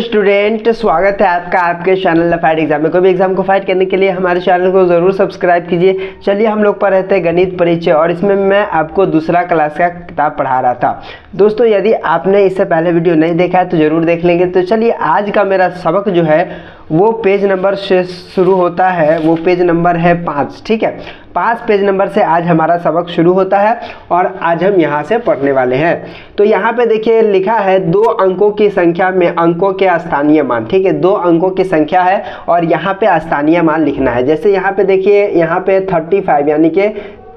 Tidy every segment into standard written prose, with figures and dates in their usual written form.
Student, स्वागत है आपका आपके चैनल फाइट एग्जाम में। कोई भी एग्जाम को फाइट करने के लिए हमारे चैनल को जरूर सब्सक्राइब कीजिए। चलिए हम लोग पढ़ रहे थे गणित परिचय और इसमें मैं आपको दूसरा क्लास का किताब पढ़ा रहा था। दोस्तों, यदि आपने इससे पहले वीडियो नहीं देखा है तो जरूर देख लेंगे। तो चलिए, आज का मेरा सबक जो है वो पेज नंबर से शुरू होता है। वो पेज नंबर है 5। ठीक है, 5 पेज नंबर से आज हमारा सबक शुरू होता है और आज हम यहाँ से पढ़ने वाले हैं। तो यहाँ पे देखिए लिखा है 2 अंकों की संख्या में अंकों के स्थानीय मान। ठीक है, 2 अंकों की संख्या है और यहाँ पे स्थानीय मान लिखना है। जैसे यहाँ पे देखिए, यहाँ पे 35 यानी कि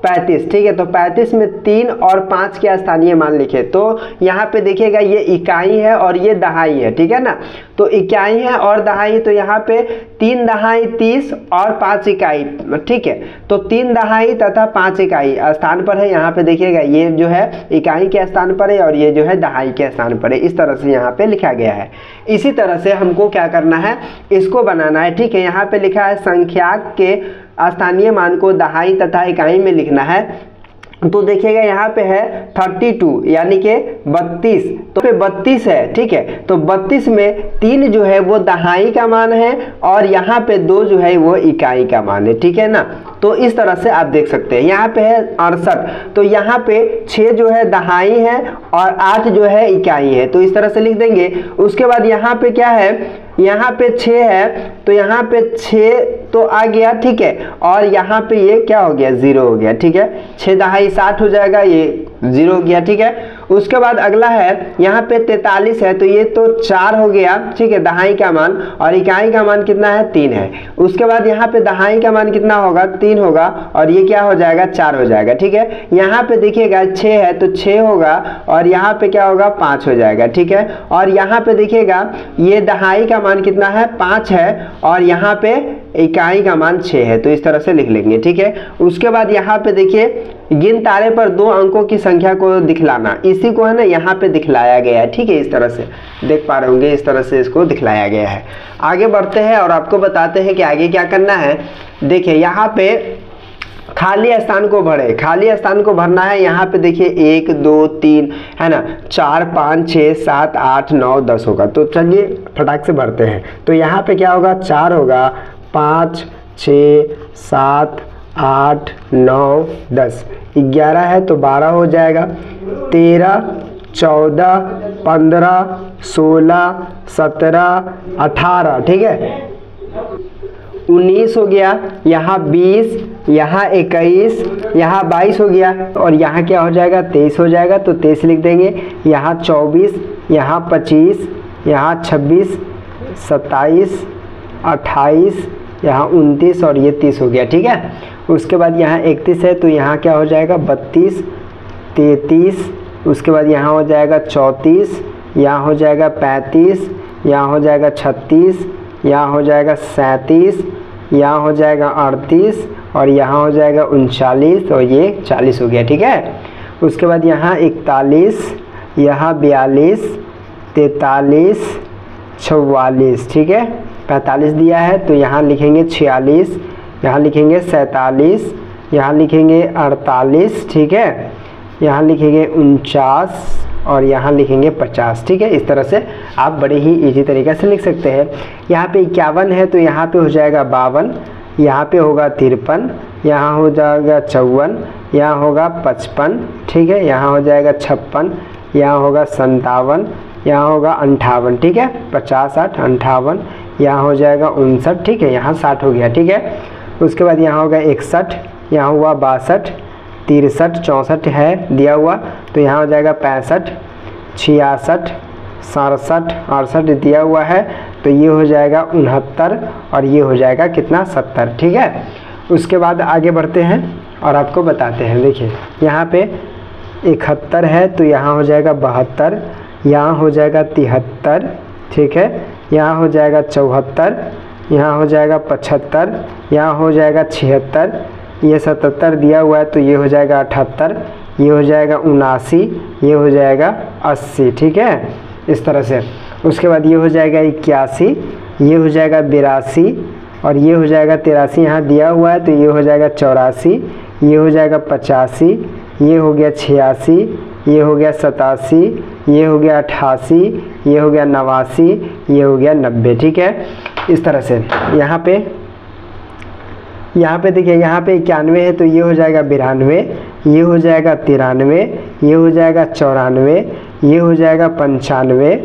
35। ठीक है, तो 35 में 3 और 5 के स्थानीय मान लिखे तो यहाँ पे देखिएगा ये इकाई है और ये दहाई है। ठीक है ना, तो इकाई है और दहाई, तो यहाँ पे 3 दहाई 30 और 5 इकाई। ठीक है, तो 3 दहाई तथा 5 इकाई स्थान पर है। यहाँ पे देखिएगा ये जो है इकाई के स्थान पर है और ये जो है दहाई के स्थान पर है। इस तरह से यहाँ पे लिखा गया है। इसी तरह से हमको क्या करना है, इसको बनाना है। ठीक है, यहाँ पे लिखा है संख्या के स्थानीय मान को दहाई तथा इकाई में लिखना है। तो देखिएगा यहाँ पे है 32 यानी कि 32, तो पे 32 है। ठीक है, तो 32 में 3 जो है वो दहाई का मान है और यहाँ पे 2 जो है वो इकाई का मान है। ठीक है ना, तो इस तरह से आप देख सकते हैं। यहाँ पे है 68, तो यहाँ पे 6 जो है दहाई है और 8 जो है इकाई है, तो इस तरह से लिख देंगे। उसके बाद यहाँ पे क्या है, यहाँ पे 6 है, तो यहाँ पे 6 तो आ गया। ठीक है, और यहाँ पे ये क्या हो गया, 0 हो गया। ठीक है, 6 दहाई 60 हो जाएगा, ये 0 हो गया। ठीक है, उसके बाद अगला है यहाँ पे 43 है, तो ये तो 4 हो गया। ठीक है, दहाई का मान, और इकाई का मान कितना है, 3 है। उसके बाद यहाँ पे दहाई का मान कितना होगा, 3 होगा, और ये क्या हो जाएगा, 4 हो जाएगा। ठीक है, यहाँ पे देखिएगा 6 है, तो 6 होगा, और यहाँ पे क्या होगा, 5 हो जाएगा। ठीक है, और यहाँ पे देखिएगा ये दहाई का मान कितना है, 5 है, और यहाँ पे इकाई का मान 6 है, तो इस तरह से लिख लेंगे। ठीक है, उसके बाद यहाँ पे देखिए गिन तारे पर 2 अंकों की संख्या को दिखलाना, इसी को है ना यहाँ पे दिखलाया गया है। ठीक है, इस तरह से देख पा रहे होंगे, इस तरह से इसको दिखलाया गया है। आगे बढ़ते हैं और आपको बताते हैं कि आगे क्या करना है। देखिए यहाँ पे खाली स्थान को भरे, खाली स्थान को भरना है। यहाँ पे देखिए 1 2 3 है ना, 4 5 6 7 8 9 10 होगा। तो चलिए फटाक से भरते हैं। तो यहाँ पे क्या होगा, 4 होगा, 5 6 7 8 9 10, 11 है तो 12 हो जाएगा, 13 14 15 16 17 18। ठीक है, 19 हो गया, यहाँ 20, यहाँ 21, यहाँ 22 हो गया, और यहाँ क्या हो जाएगा, 23 हो जाएगा। तो 23 लिख देंगे। यहाँ 24, यहाँ 25, यहाँ 26, 27, 28, यहाँ 29 और ये 30 हो गया। ठीक है, उसके बाद यहाँ 31 है, तो यहाँ क्या हो जाएगा, 32, 33, उसके बाद यहाँ हो जाएगा 34, यहाँ हो जाएगा 35, यहाँ हो जाएगा 36, यहाँ हो जाएगा 37, यहाँ हो जाएगा 38 और यहाँ हो जाएगा 39 और ये 40 हो गया। ठीक है, उसके बाद यहाँ 41, यहाँ 42, 43, 44। ठीक है, 45 दिया है, तो यहाँ लिखेंगे 46, यहाँ लिखेंगे 47, यहाँ लिखेंगे 48। ठीक है, यहाँ लिखेंगे 49 और यहाँ लिखेंगे 50। ठीक है, इस तरह से आप बड़े ही इजी तरीके से लिख सकते हैं। यहाँ पे 51 है, तो यहाँ पे हो जाएगा 52, यहाँ पे होगा 53, यहाँ हो जाएगा 54, यहाँ होगा 55। ठीक है, यहाँ हो जाएगा 56, यहाँ होगा 57, यहाँ होगा 58। ठीक है, 50 60 58, यहाँ हो जाएगा 59। ठीक है, यहाँ 60 हो गया। ठीक है, उसके बाद यहाँ होगा 61, यहाँ हुआ 62, 63 64 है दिया हुआ, तो यहाँ हो जाएगा 65, 66 67 68 दिया हुआ है, तो ये हो जाएगा 69 और ये हो जाएगा कितना, 70। ठीक है, उसके बाद आगे बढ़ते हैं और आपको बताते हैं। देखिए यहाँ पे 71 है, तो यहाँ हो जाएगा 72, यहाँ हो जाएगा 73। ठीक है, यहाँ हो जाएगा 74, यहाँ हो जाएगा 75, यहाँ हो जाएगा 76, ये 77 दिया हुआ है, तो ये हो जाएगा 78, ये हो जाएगा 79, ये हो जाएगा 80। ठीक है, इस तरह से। उसके बाद ये हो जाएगा 81, ये हो जाएगा 82 और ये हो जाएगा 83, यहाँ दिया हुआ है, तो ये हो जाएगा 84, ये हो जाएगा 85, ये हो गया 86, ये हो गया 87, ये हो गया 88, ये हो गया 89, ये हो गया 90। ठीक है, इस तरह से यहाँ पे देखिए, यहाँ पे 91 है तो ये हो जाएगा 92, ये हो जाएगा 93, ये हो जाएगा 94, ये हो जाएगा 95,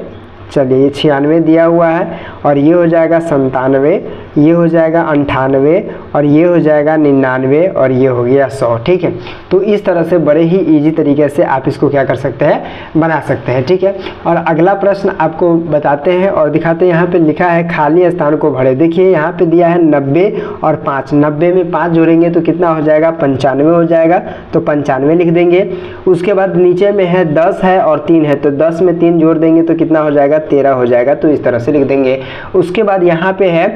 चलिए 96 दिया हुआ है, और ये हो जाएगा 97, ये हो जाएगा 98, और ये हो जाएगा 99, और ये हो गया 100। ठीक है, तो इस तरह से बड़े ही इजी तरीके से आप इसको क्या कर सकते हैं, बना सकते हैं। ठीक है, और अगला प्रश्न आपको बताते हैं और दिखाते हैं। यहाँ पे लिखा है खाली स्थान को भरे। देखिए यहाँ पे दिया है 90 और 5, 90 में 5 जोड़ेंगे तो कितना हो जाएगा, 95 हो जाएगा, तो 95 लिख देंगे। उसके बाद नीचे में है 10 है और 3 है, तो 10 में 3 जोड़ देंगे तो कितना हो जाएगा, 13 हो जाएगा, तो इस तरह से लिख देंगे। उसके बाद यहाँ पे है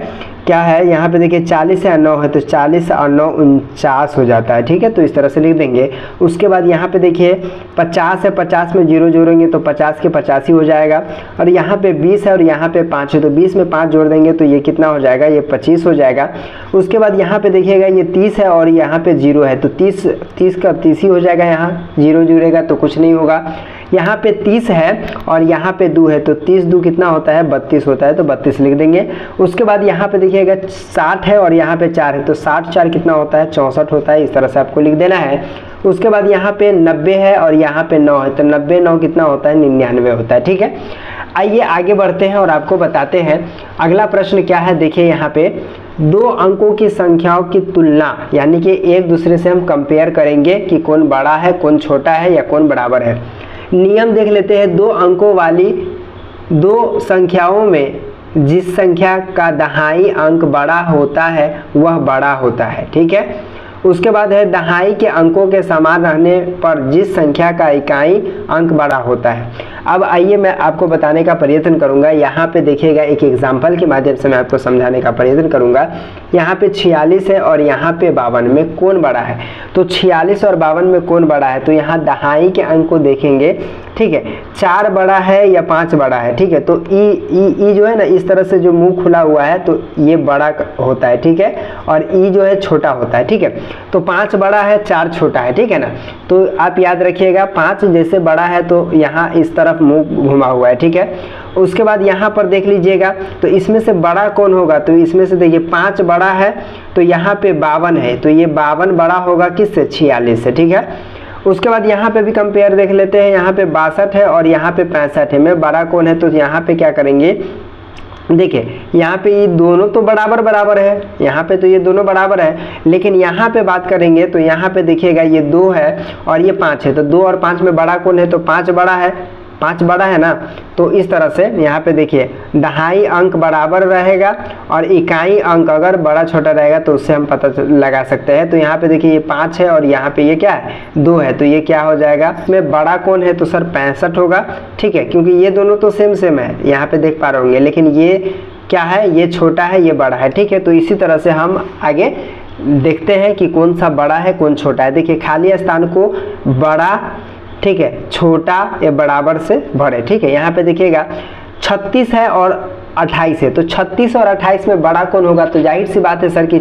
क्या है, यहाँ पे देखिए 40 है 9 है, तो 40 और 9 49 हो जाता है। ठीक है, तो इस तरह से लिख देंगे। उसके बाद यहाँ पे देखिए 50 है, 50 में 0 जोड़ेंगे तो 50 के 85 हो जाएगा, और यहाँ पे 20 है और यहाँ पे 5 है, तो 20 में 5 जोड़ देंगे तो ये कितना हो जाएगा, ये 25 हो जाएगा। उसके बाद यहाँ पे देखिएगा ये 30 है और यहाँ पे 0 है, तो 30 का 30 ही हो जाएगा, यहाँ 0 जुड़ेगा तो कुछ नहीं होगा। यहाँ पे 30 है और यहाँ पे 2 है, तो 30 2 कितना होता है, 32 होता है, तो 32 लिख देंगे। उसके बाद यहाँ पे देखिएगा 60 है और यहाँ पे 4 है, तो 60 4 कितना होता है, 64 होता है। इस तरह से आपको लिख देना है। उसके बाद यहाँ पे 90 है और यहाँ पे 9 है, तो 90 9 कितना होता है, 99 होता है। ठीक है, आइए आगे बढ़ते हैं और आपको बताते हैं अगला प्रश्न क्या है। देखिए यहाँ पे 2 अंकों की संख्याओं की तुलना, यानी कि एक दूसरे से हम कंपेयर करेंगे कि कौन बड़ा है, कौन छोटा है या कौन बराबर है। नियम देख लेते हैं। 2 अंकों वाली 2 संख्याओं में जिस संख्या का दहाई अंक बड़ा होता है वह बड़ा होता है। ठीक है, उसके बाद है दहाई के अंकों के समान रहने पर जिस संख्या का इकाई अंक बड़ा होता है। अब आइए मैं आपको बताने का प्रयत्न करूंगा। यहाँ पे देखिएगा एक एग्जाम्पल के माध्यम से मैं आपको समझाने का प्रयत्न करूंगा। यहाँ पे 46 है और यहाँ पे 52 में कौन बड़ा है, तो 46 और 52 में कौन बड़ा है, तो यहाँ दहाई के अंक को देखेंगे। ठीक है, 4 बड़ा है या 5 बड़ा है। ठीक है, तो ई जो है ना, इस तरह से जो मुंह खुला हुआ है तो ये बड़ा होता है। ठीक है, और ई जो है छोटा होता है। ठीक है, तो 5 बड़ा है, 4 छोटा है। ठीक है ना, तो आप याद रखिएगा 5 जैसे बड़ा है तो यहाँ इस तरफ मुंह घुमा हुआ है। ठीक है, उसके बाद यहाँ पर देख लीजिएगा तो इसमें से बड़ा कौन होगा, तो इसमें से देखिए 5 बड़ा है तो यहाँ पे 52 है, तो ये 52 बड़ा होगा किससे, 46 से। ठीक है, उसके बाद यहाँ पे भी कंपेयर देख लेते हैं। यहाँ पे 62 है और यहाँ पे 65 है, में बड़ा कौन है, तो यहाँ पे क्या करेंगे, देखिए यहाँ पे ये दोनों तो बराबर है, यहाँ पे तो ये दोनों बराबर है, लेकिन यहाँ पे बात करेंगे तो यहाँ पे देखिएगा ये 2 है और ये 5 है, तो 2 और 5 में बड़ा कौन है, तो 5 बड़ा है, 5 बड़ा है ना। तो इस तरह से यहाँ पे देखिए दहाई अंक बराबर रहेगा और इकाई अंक अगर बड़ा छोटा रहेगा तो उससे हम पता लगा सकते हैं। तो यहाँ पे देखिए ये 5 है और यहाँ पे ये क्या है, 2 है, तो ये क्या हो जाएगा, इसमें बड़ा कौन है, तो सर 65 होगा। ठीक है, क्योंकि ये दोनों तो सेम है, यहाँ पे देख पा रहे होंगे, लेकिन ये क्या है, ये छोटा है, ये बड़ा है। ठीक है, तो इसी तरह से हम आगे देखते हैं कि कौन सा बड़ा है कौन छोटा है। देखिए खाली स्थान को बड़ा, ठीक है, छोटा या बराबर से भरे। ठीक है, यहाँ पे देखिएगा 36 है और 28 है, तो 36 और 28 में बड़ा कौन होगा, तो जाहिर सी बात है सर कि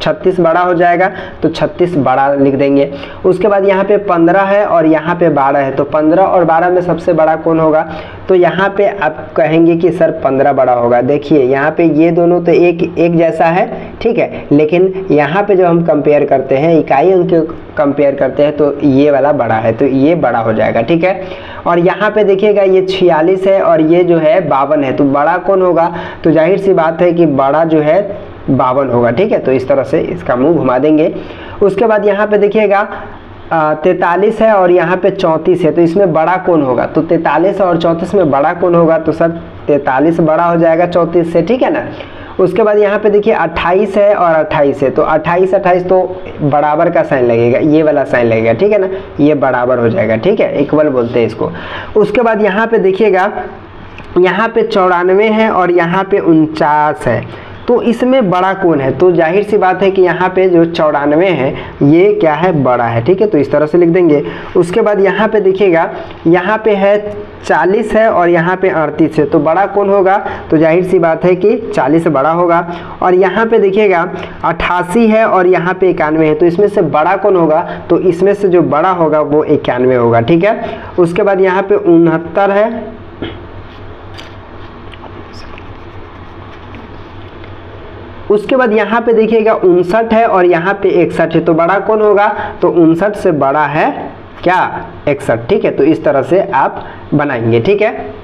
36 बड़ा हो जाएगा, तो 36 बड़ा लिख देंगे। उसके बाद यहाँ पे 15 है और यहाँ पे 12 है, तो 15 और 12 में सबसे बड़ा कौन होगा, तो यहाँ पे आप कहेंगे कि सर 15 बड़ा होगा। देखिए यहाँ पे ये दोनों तो एक जैसा है। ठीक है, लेकिन यहाँ पे जब हम कंपेयर करते हैं, इकाई अंक कंपेयर करते हैं, तो ये वाला बड़ा है, तो ये बड़ा हो जाएगा। ठीक है, और यहाँ पे देखिएगा ये 46 है और ये जो है 52 है, तो बड़ा कौन होगा, तो जाहिर सी बात है कि बड़ा जो है 52 होगा। ठीक है, तो इस तरह से इसका मुंह घुमा देंगे। उसके बाद यहाँ पे देखिएगा 43 है और यहाँ पे 34 है, तो इसमें बड़ा कौन होगा, तो 43 और 34 में बड़ा कौन होगा, तो सर 43 बड़ा हो जाएगा 34 से। ठीक है ना, उसके बाद यहाँ पे देखिए 28 है और 28 है, तो 28 तो बराबर का साइन लगेगा, ये वाला साइन लगेगा। ठीक है ना, ये बराबर हो जाएगा। ठीक है, इक्वल बोलते हैं इसको। उसके बाद यहाँ पे देखिएगा यहाँ पे 94 है और यहाँ पे 49 है, तो इसमें बड़ा कौन है, तो जाहिर सी बात है कि यहाँ पे जो 94 है ये क्या है, बड़ा है। ठीक है, तो इस तरह से लिख देंगे। उसके बाद यहाँ पे देखिएगा, यहाँ पे है 40 है और यहाँ पे 38 है, तो बड़ा कौन होगा, तो जाहिर सी बात है कि 40 से बड़ा होगा। और यहाँ पे देखिएगा 88 है और यहाँ पे 91 है, तो इसमें से बड़ा कौन होगा, तो इसमें से जो बड़ा होगा वो 91 होगा। ठीक है, उसके बाद यहाँ पे 69 है, उसके बाद यहाँ पे देखिएगा 59 है और यहाँ पे 61 है, तो बड़ा कौन होगा, तो 59 से बड़ा है क्या, 61। ठीक है, तो इस तरह से आप बनाएंगे। ठीक है,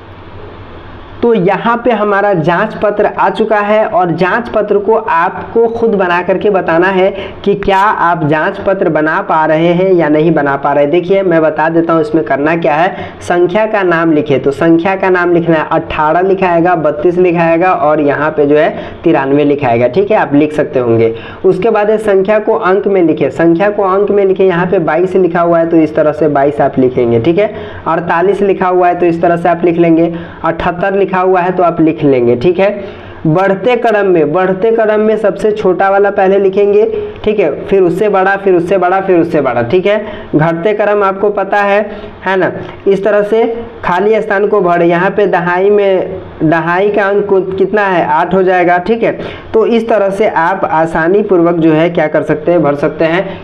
तो यहाँ पे हमारा जांच पत्र आ चुका है और जांच पत्र को आपको खुद बना करके बताना है कि क्या आप जांच पत्र बना पा रहे हैं या नहीं बना पा रहे। देखिए मैं बता देता हूँ इसमें करना क्या है। संख्या का नाम लिखे, तो संख्या का नाम लिखना है, 18 लिखाएगा, 32 लिखाएगा और यहाँ पे जो है 93 लिखाएगा। ठीक है, आप लिख सकते होंगे। उसके बाद संख्या को अंक में लिखे, संख्या को अंक में लिखे, यहाँ पे 22 लिखा हुआ है तो इस तरह से 22 आप लिखेंगे। ठीक है, 48 लिखा हुआ है तो इस तरह से आप लिख लेंगे, 78 लिखा हुआ है तो आप लिख लेंगे। ठीक है, बढ़ते क्रम में सबसे छोटा वाला पहले लिखेंगे। ठीक है, फिर उससे बड़ा, फिर उससे बड़ा, फिर उससे बड़ा। ठीक है, घटते क्रम आपको पता है ना। इस तरह से खाली स्थान को भरे, यहाँ पे दहाई में दहाई का अंक कितना है, 8 हो जाएगा। ठीक है, तो इस तरह से आप आसानी पूर्वक जो है क्या कर सकते हैं, भर सकते हैं।